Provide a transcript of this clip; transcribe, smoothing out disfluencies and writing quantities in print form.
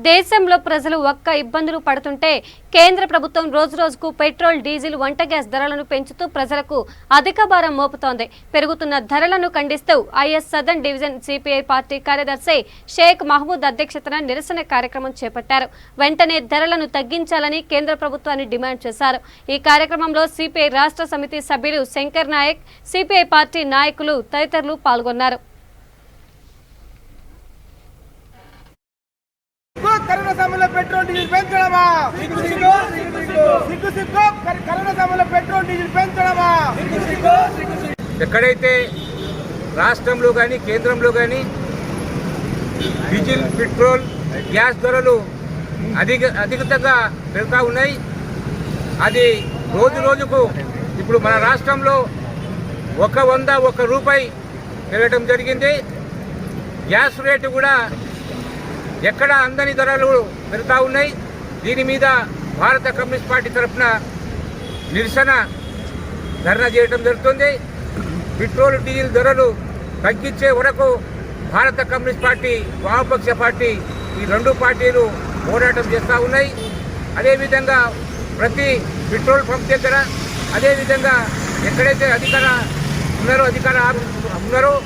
దేశంలో ప్రజలు ఒక్క ఇబ్బందులు పడుతుంటే కేంద్ర ప్రభుత్వం రోజురోజుకు పెట్రోల్ డీజిల్ వంట గ్యాస్ ధరలను పెంచుతూ ప్రజలకు అధిక భారం మోపుతోంది. పెరుగుతున్న ధరలను ఖండిస్తూ is southern division CPI party కార్యదర్శి షేక్ మహమూద్ అధ్యక్షతన నిరసన కార్యక్రమం చేపట్టారు. వెంటనే ధరలను తగ్గించాలని కేంద్ర ప్రభుత్వాన్ని డిమాండ్ చేశారు. ఈ కార్యక్రమంలో సిపిఐ రాష్ట్ర సమితి సభ్యులు శంకర్ నాయక్, సిపిఐ పార్టీ నాయకులు తదితరులు పాల్గొన్నారు. కరోనా సమయంలో పెట్రోల్ డీజిల్ పెంచడమా? కరోనా సమయంలో పెట్రోల్ డీజిల్ పెంచడమా? ఎక్కడైతే రాష్ట్రంలో కానీ కేంద్రంలో కానీ డీజిల్, పెట్రోల్, గ్యాస్ ధరలు అధికంగా పెరుగుతూ ఉన్నాయి. అది రోజు రోజుకు ఇప్పుడు మన రాష్ట్రంలో 100 రూపాయి పెరగడం జరిగింది. గ్యాస్ రేటు కూడా ఎక్కడ అందని ధరలు పెరుగుతూ ఉన్నాయి. దీని మీద భారత కమ్యూనిస్ట్ పార్టీ తరఫున నిరసన ధర్నా చేయడం జరుగుతుంది. పెట్రోల్, డీజిల్ ధరలు తగ్గించే వరకు భారత కమ్యూనిస్ట్ పార్టీ, వామపక్ష పార్టీ ఈ రెండు పార్టీలు పోరాటం చేస్తూ ఉన్నాయి. అదేవిధంగా ప్రతి పెట్రోల్ పంప్ దగ్గర, అదేవిధంగా ఎక్కడైతే అధికార ఉన్నారో